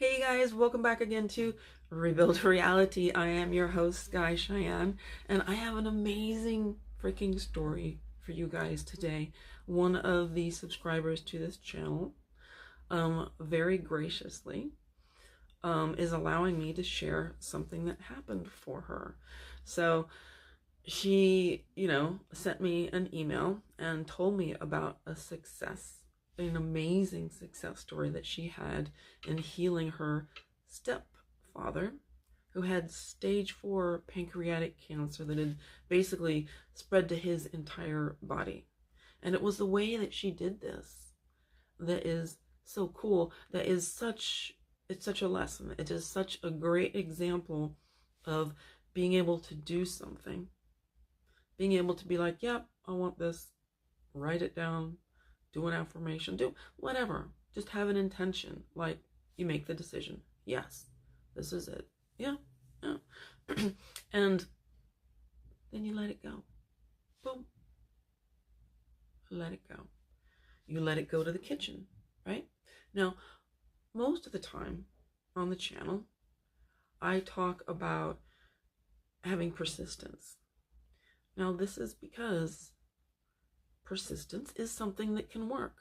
Hey guys, welcome back again to Rebuild Reality. I am your host, Sky Cheyenne, and I have an amazing freaking story for you guys today. One of the subscribers to this channel, very graciously, is allowing me to share something that happened for her. So she, sent me an email and told me about an amazing success story that she had in healing her stepfather, who had stage 4 pancreatic cancer that had basically spread to his entire body. And it was the way that she did this that is so cool. It's such a lesson. It is such a great example of being able to do something. Being able to be like, yep, I want this, write it down, do an affirmation, do whatever. Just have an intention. Like, you make the decision. Yes, this is it. Yeah, yeah. And then you let it go. Boom. Let it go. You let it go to the kitchen, right? Now, most of the time on the channel, I talk about having persistence. Now, this is because persistence is something that can work,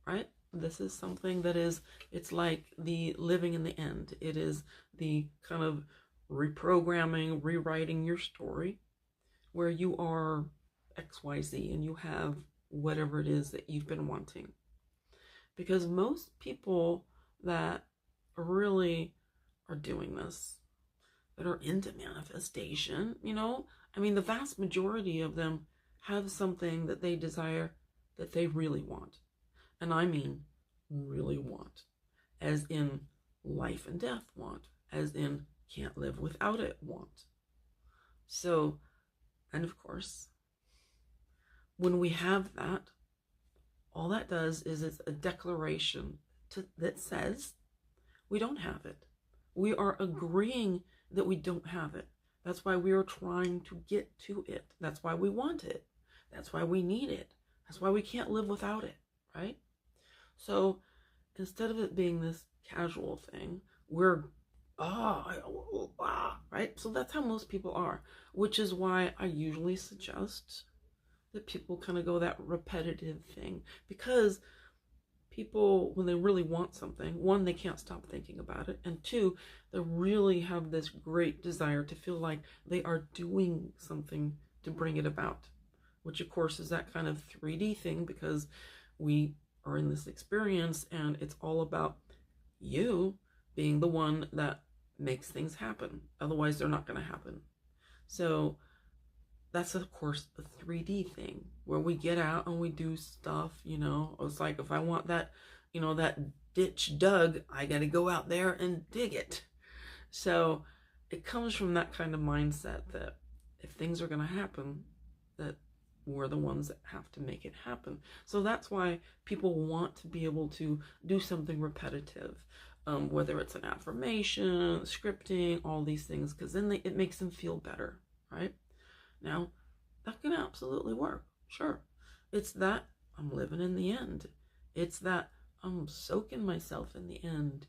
right? This is something that it's like the living in the end. It is the kind of reprogramming, rewriting your story where you are XYZ and you have whatever it is that you've been wanting. Because most people that really are doing this, that are into manifestation, the vast majority of them have something that they desire, that they really want. And I mean really want. As in life and death want. As in can't live without it want. So, and of course, when we have that, all that does is it's a declaration that says we don't have it. We are agreeing that we don't have it. That's why we are trying to get to it. That's why we want it. That's why we need it. That's why we can't live without it, right? So instead of it being this casual thing, we're, right? So that's how most people are, which is why I usually suggest that people kind of go that repetitive thing, because people, when they really want something, one, they can't stop thinking about it, and two, they really have this great desire to feel like they are doing something to bring it about, which of course is that kind of 3D thing, because we are in this experience and it's all about you being the one that makes things happen. Otherwise, they're not going to happen. So that's, of course, a 3D thing where we get out and we do stuff, It's like, if I want that, that ditch dug, I got to go out there and dig it. So it comes from that kind of mindset that if things are going to happen, that we're the ones that have to make it happen. So that's why people want to be able to do something repetitive, whether it's an affirmation, scripting, all these things, because then it makes them feel better, right? Now, that can absolutely work, sure. It's that I'm living in the end. It's that I'm soaking myself in the end,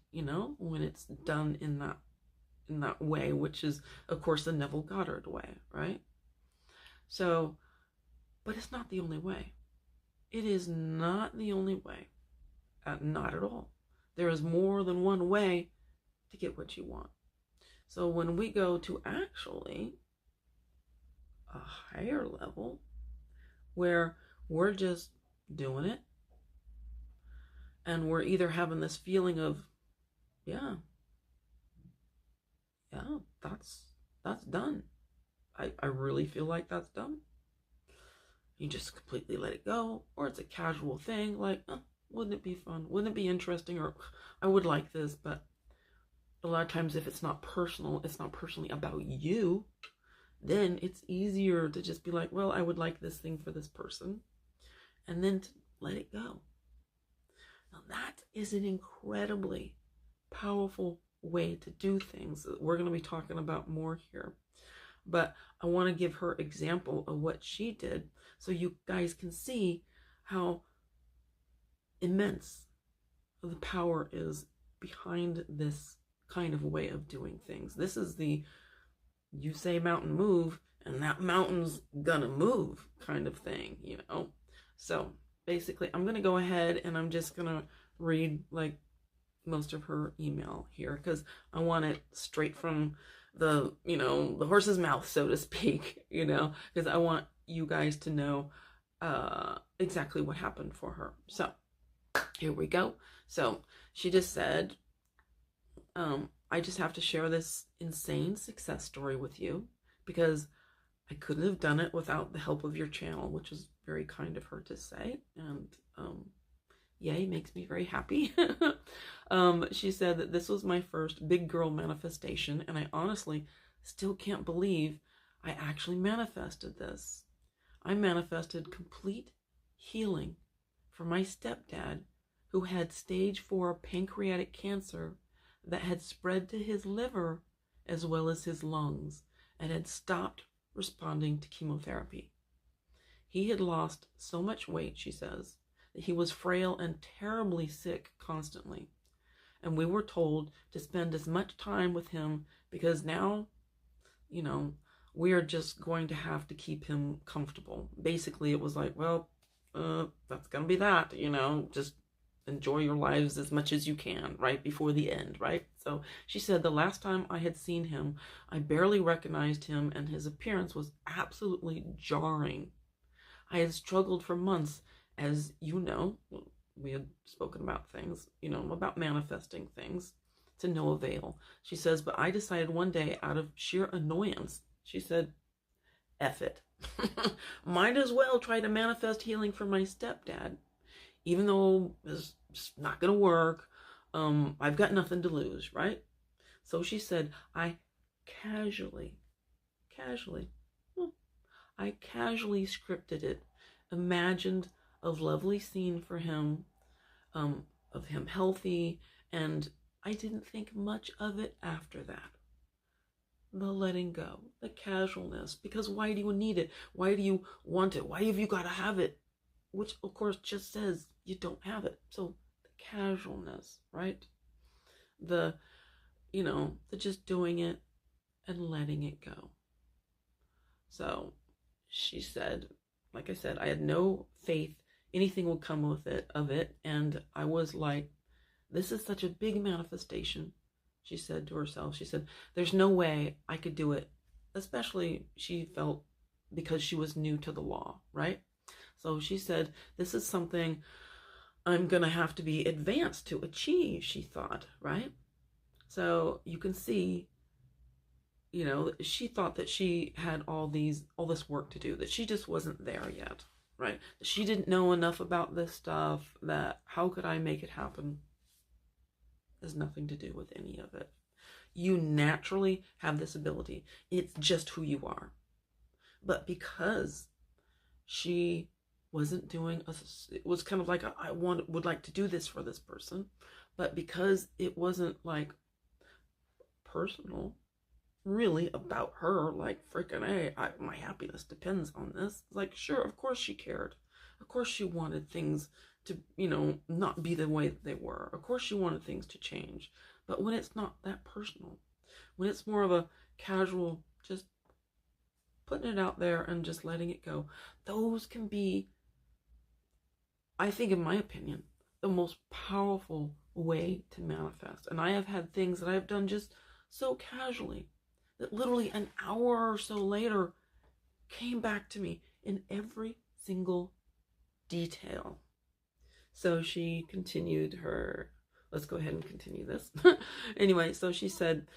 when it's done in that way, which is, of course, the Neville Goddard way, right? So, but it's not the only way. It is not the only way. Not at all. There is more than one way to get what you want. So when we go to actually a higher level where we're just doing it and we're either having this feeling of, yeah, that's done. I really feel like that's done. You just completely let it go, or it's a casual thing like, wouldn't it be fun? Wouldn't it be interesting? Or I would like this, but a lot of times if it's not personal, it's not personally about you, then it's easier to just be like, well, I would like this thing for this person, and then to let it go. Now that is an incredibly powerful way to do things. We're going to be talking about more here, but I want to give her example of what she did so you guys can see how immense the power is behind this kind of way of doing things. This is the, you say mountain move, and that mountain's gonna move kind of thing, you know? So basically, I'm gonna go ahead and I'm just gonna read like most of her email here, because I want it straight from the, you know, the horse's mouth, so to speak, you know, because I want you guys to know exactly what happened for her. So here we go. So she just said, I just have to share this insane success story with you because I couldn't have done it without the help of your channel, which is very kind of her to say. And yay, makes me very happy. She said that this was my first big girl manifestation, and I honestly still can't believe I actually manifested this. I manifested complete healing for my stepdad, who had stage 4 pancreatic cancer that had spread to his liver as well as his lungs and had stopped responding to chemotherapy. He had lost so much weight, she says, that he was frail and terribly sick constantly. And we were told to spend as much time with him because now, you know, we are just going to have to keep him comfortable. Basically, it was like, well, that's going to be that, you know, just enjoy your lives as much as you can, right, before the end, right? So she said the last time I had seen him, I barely recognized him, and his appearance was absolutely jarring. I had struggled for months, as you know, we had spoken about things, you know, about manifesting things, to no avail. She says, but I decided one day, out of sheer annoyance, she said, F it. Might as well try to manifest healing for my stepdad. Even though it's not going to work, I've got nothing to lose, right? So she said, I casually scripted it, imagined a lovely scene for him, of him healthy, and I didn't think much of it after that. The letting go, the casualness, because why do you need it? Why do you want it? Why have you got to have it? Which, of course, just says you don't have it. So the casualness, right? The, you know, the just doing it and letting it go. So she said, like I said, I had no faith anything would come with it, and I was like, this is such a big manifestation, she said to herself. She said, there's no way I could do it, especially she felt because she was new to the law, right? So she said, this is something I'm going to have to be advanced to achieve, she thought, right? So you can see, you know, she thought that she had all this work to do, that she just wasn't there yet, right? She didn't know enough about this stuff, that how could I make it happen? Has nothing to do with any of it. You naturally have this ability. It's just who you are. But because she wasn't doing it was kind of like would like to do this for this person, but because it wasn't like personal, really about her, like freaking my happiness depends on this. Like, sure, of course she cared. Of course she wanted things to, you know, not be the way that they were. Of course she wanted things to change. But when it's not that personal, when it's more of a casual, just putting it out there and just letting it go, those can be, I think, in my opinion, the most powerful way to manifest. And I have had things that I've done just so casually that literally an hour or so later came back to me in every single detail. So she continued her, let's go ahead and continue this. Anyway, so she said,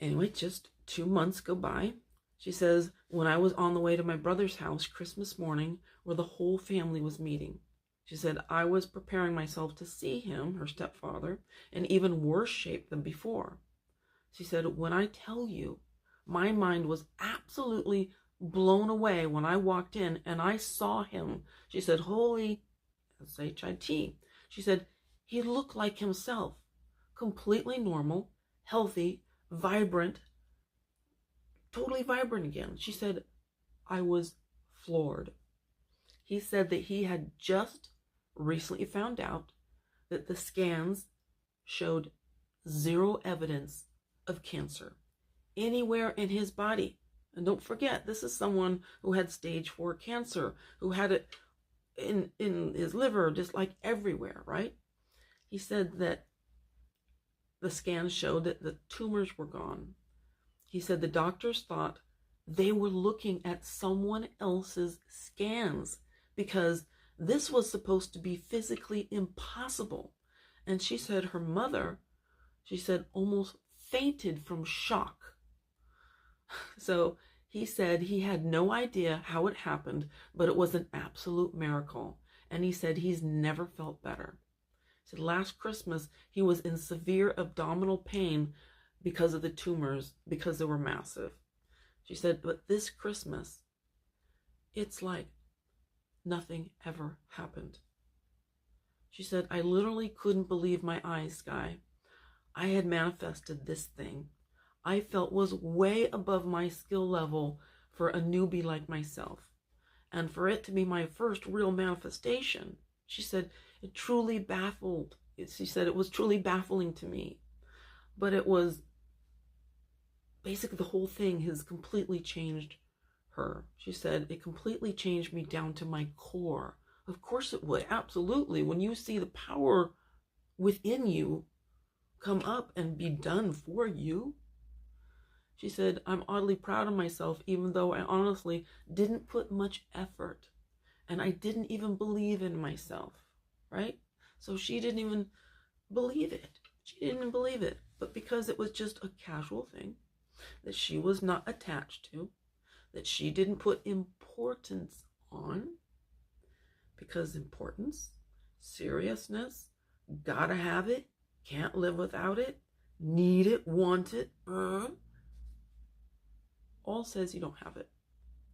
anyway, just 2 months go by. She says, when I was on the way to my brother's house Christmas morning, where the whole family was meeting, she said, I was preparing myself to see him, her stepfather, in even worse shape than before. She said, when I tell you, my mind was absolutely blown away when I walked in and I saw him. She said, holy S-H-I-T. She said, he looked like himself, completely normal, healthy, vibrant, totally vibrant again. She said, I was floored. He said that he had just recently found out that the scans showed zero evidence of cancer anywhere in his body. And don't forget, this is someone who had stage 4 cancer, who had it in his liver, just like everywhere, right? He said that the scans showed that the tumors were gone. He said the doctors thought they were looking at someone else's scans because this was supposed to be physically impossible. And she said her mother, she said, almost fainted from shock. So he said he had no idea how it happened, but it was an absolute miracle. And he said he's never felt better. He said last Christmas he was in severe abdominal pain because of the tumors, because they were massive. She said, but this Christmas, it's like nothing ever happened. She said, I literally couldn't believe my eyes, Sky. I had manifested this thing I felt was way above my skill level for a newbie like myself. And for it to be my first real manifestation, she said, it truly baffled. She said it was truly baffling to me. But it was basically the whole thing has completely changed her. She said, it completely changed me down to my core. Of course it would, absolutely. When you see the power within you come up and be done for you. She said, I'm oddly proud of myself, even though I honestly didn't put much effort. And I didn't even believe in myself, right? So she didn't even believe it. She didn't believe it. But because it was just a casual thing that she was not attached to, that she didn't put importance on, because importance, seriousness, gotta have it, can't live without it, need it, want it, all says you don't have it.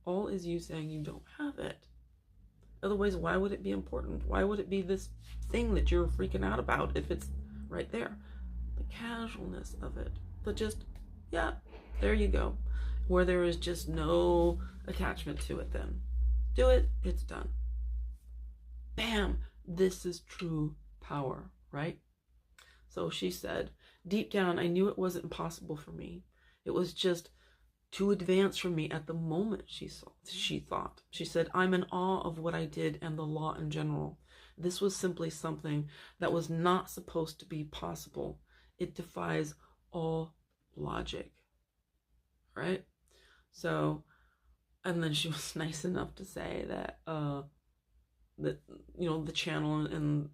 All is you saying you don't have it. Otherwise, why would it be important? Why would it be this thing that you're freaking out about if it's right there? The casualness of it. The just, yeah, there you go. Where there is just no attachment to it then. Do it, it's done. Bam! This is true power, right? So she said, deep down, I knew it wasn't possible for me. It was just too advanced for me at the moment, she thought. She said, I'm in awe of what I did and the law in general. This was simply something that was not supposed to be possible. It defies all logic, right? So, and then she was nice enough to say that, that, you know, the channel and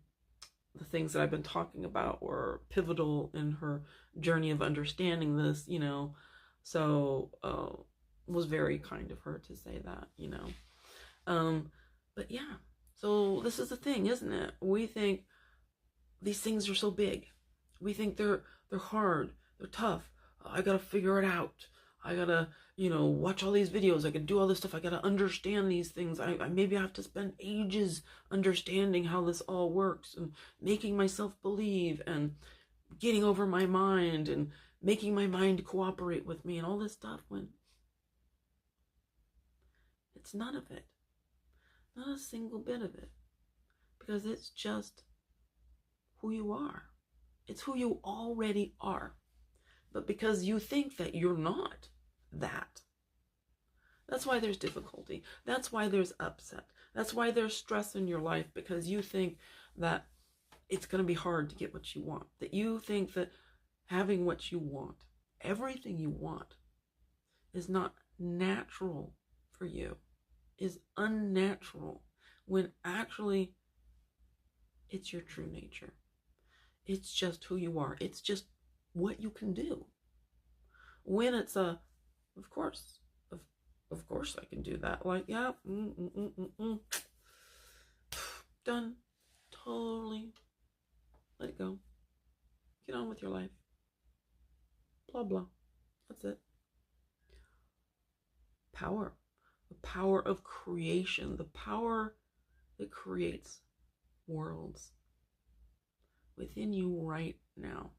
the things that I've been talking about were pivotal in her journey of understanding this, you know. So, was very kind of her to say that, you know. But yeah, so this is the thing, isn't it? We think these things are so big. We think they're hard, they're tough. I gotta figure it out. I gotta, you know, watch all these videos. I can do all this stuff. I gotta understand these things. I maybe have to spend ages understanding how this all works and making myself believe and getting over my mind and making my mind cooperate with me and all this stuff, when it's none of it. Not a single bit of it. Because it's just who you are. It's who you already are. But because you think that you're not that. That's why there's difficulty. That's why there's upset. That's why there's stress in your life, because you think that it's going to be hard to get what you want. That you think that having what you want, everything you want, is not natural for you, is unnatural, when actually it's your true nature. It's just who you are. It's just what you can do. When it's of course I can do that. Like, yeah, done. Totally. Let it go. Get on with your life. Blah, blah. That's it. Power. The power of creation. The power that creates worlds within you right now.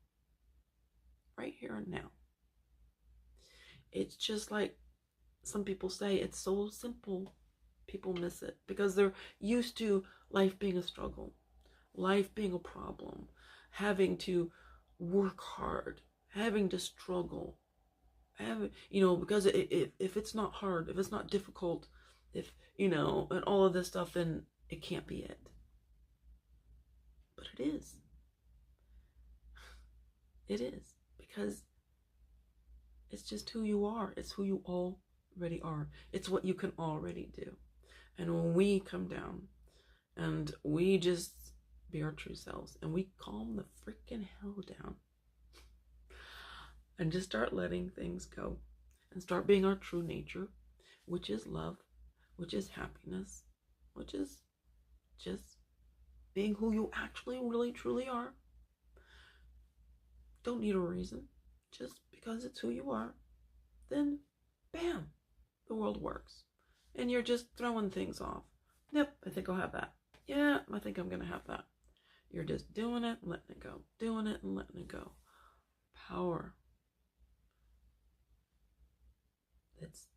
Right here and now. It's just like some people say, it's so simple. People miss it because they're used to life being a struggle, life being a problem, having to work hard, having to struggle, having, because if it's not hard, if it's not difficult, if, and all of this stuff, then it can't be it. But it is. It is. Because it's just who you are. It's who you already are. It's what you can already do. And when we come down and we just be our true selves and we calm the freaking hell down and just start letting things go and start being our true nature, which is love, which is happiness, which is just being who you actually really truly are. Don't need a reason. Just because it's who you are, then bam, the world works. And you're just throwing things off. Yep, I think I'll have that. Yeah, I think I'm going to have that. You're just doing it and letting it go. Doing it and letting it go. Power. It's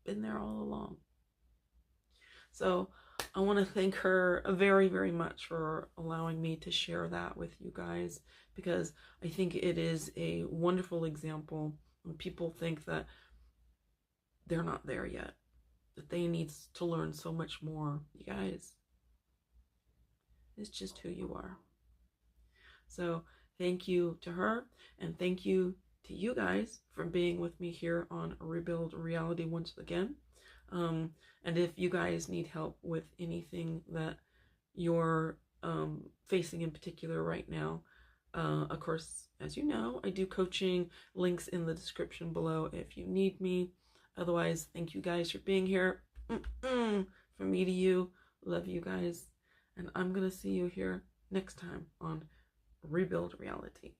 been there all along. So I want to thank her very, very much for allowing me to share that with you guys, because I think it is a wonderful example when people think that they're not there yet, that they need to learn so much more. You guys, it's just who you are. So thank you to her, and thank you to you guys for being with me here on Rebuild Reality once again. And if you guys need help with anything that you're facing in particular right now, of course, as you know, I do coaching. Links in the description below if you need me. Otherwise, thank you guys for being here. From me to you. Love you guys. And I'm going to see you here next time on Rebuild Reality.